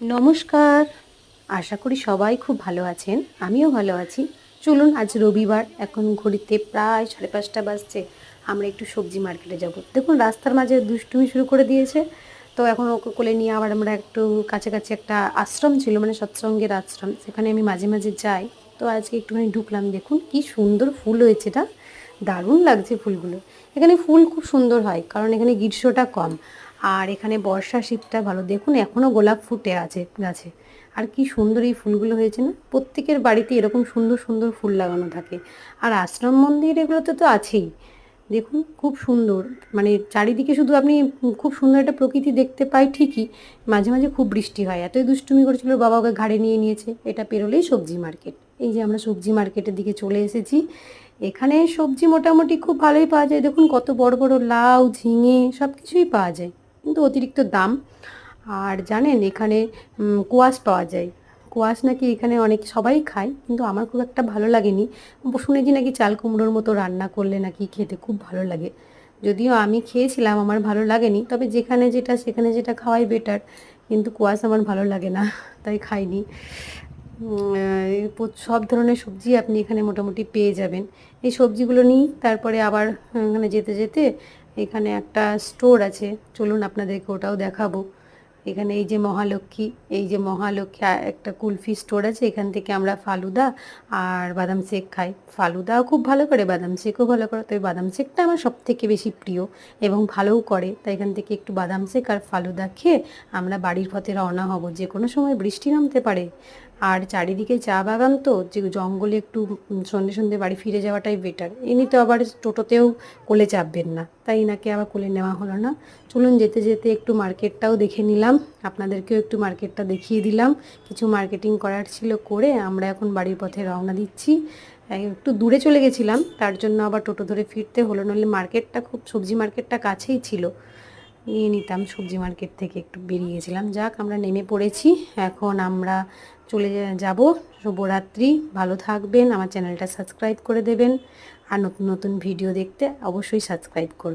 নমস্কার। আশা করি সবাই খুব ভালো আছেন। আমিও ভালো আছি। চলুন আজ রবিবার, এখন ঘড়িতে প্রায় 5:30 বাজছে। আমরা একটু সবজি মার্কেটে যাব। দেখুন রাস্তার মাঝে দুষ্টুমি শুরু করে দিয়েছে। তো এখন ওকে কোলে নিয়ে আবার আমরা একটু কাছাকাছি একটা আশ্রম ছিল, মানে সৎসঙ্গের আশ্রম। সেখানে আমি মাঝে মাঝে যাই। তো আজকে একটুখানি ঢুকলাম। দেখুন কি সুন্দর ফুল হয়েছে এটা। দারুণ লাগছে ফুলগুলো। এখানে ফুল খুব সুন্দর হয় কারণ এখানে গ্রীষ্মটা কম। আর এখানে বর্ষা শীতটা ভালো। দেখুন এখনও গোলাপ ফুটে আছে গাছে। আর কি সুন্দর এই ফুলগুলো হয়েছে না? প্রত্যেকের বাড়িতে এরকম সুন্দর সুন্দর ফুল লাগানো থাকে। আর আশ্রম মন্দির এগুলোতে তো আছেই। দেখুন খুব সুন্দর, মানে চারিদিকে শুধু আপনি খুব সুন্দর একটা প্রকৃতি দেখতে পাই ঠিকই, মাঝে মাঝে খুব বৃষ্টি হয়। এতই দুষ্টুমি করেছিল, বাবা ওকে ঘাড়ে নিয়ে নিয়েছে। এটা পেরোলেই সবজি মার্কেট। এই যে আমরা সবজি মার্কেটের দিকে চলে এসেছি। এখানে সবজি মোটামুটি খুব ভালোই পাওয়া যায়। দেখুন কত বড় বড় লাউ, ঝিঙে সব কিছুই পাওয়া যায়, কিন্তু অতিরিক্ত দাম। আর জানেন এখানে কোয়াশ পাওয়া যায়। কোয়াশ নাকি এখানে অনেক সবাই খায়, কিন্তু আমার খুব একটা ভালো লাগেনি। শুনেছি নাকি চাল কুমড়োর মতো রান্না করলে নাকি খেতে খুব ভালো লাগে। যদিও আমি খেয়েছিলাম, আমার ভালো লাগেনি। তবে যেখানে যেটা সেখানে যেটা খাওয়াই বেটার। কিন্তু কোয়াশ আমার ভালো লাগে না, তাই খাইনি। সব ধরনের সবজি আপনি এখানে মোটামুটি পেয়ে যাবেন। এই সবজিগুলো নিই, তারপরে আবার এখানে যেতে যেতে এখানে একটা স্টোর আছে। চলুন আপনাদেরকে ওটাও দেখাবো। এখানে এই যে মহালক্ষ্মী একটা কুলফি স্টোর আছে। এখান থেকে আমরা ফালুদা আর বাদাম শেক খাই। ফালুদাও খুব ভালো করে, বাদাম শেকও ভালো করে। তবে বাদাম শেকটা আমার সব থেকে বেশি প্রিয় এবং ভালোও করে। তাই এখান থেকে একটু বাদাম শেক আর ফালুদা খেয়ে আমরা বাড়ির পথে রওনা হব। যে কোনো সময় বৃষ্টি নামতে পারে। আর চারিদিকে চা বাগান, তো যে জঙ্গলে একটু সন্ধে সন্ধে বাড়ি ফিরে যাওয়াটাই বেটার। এমনি তো আবার টোটোতেও কোলে চাপবেন না, তাই এনাকে আবার কোলে নেওয়া হলো না। চলুন যেতে যেতে একটু মার্কেটটাও দেখে নিলাম, আপনাদেরকেও একটু মার্কেটটা দেখিয়ে দিলাম। কিছু মার্কেটিং করার ছিল করে আমরা এখন বাড়ির পথে রওনা দিচ্ছি। একটু দূরে চলে গেছিলাম, তার জন্য আবার টোটো ধরে ফিরতে হলো, নইলে মার্কেটটা সবজি মার্কেটটা কাছেই ছিল, নিয়ে নিতাম। সবজি মার্কেট থেকে একটু বেরিয়ে গেছিলাম। যাক আমরা নেমে পড়েছি। এখন আমরা চলে যাব। শুভরাত্রি, ভালো থাকবেন। আমার চ্যানেলটা সাবস্ক্রাইব করে দেবেন। আর নতুন নতুন ভিডিও দেখতে অবশ্যই সাবস্ক্রাইব করবেন।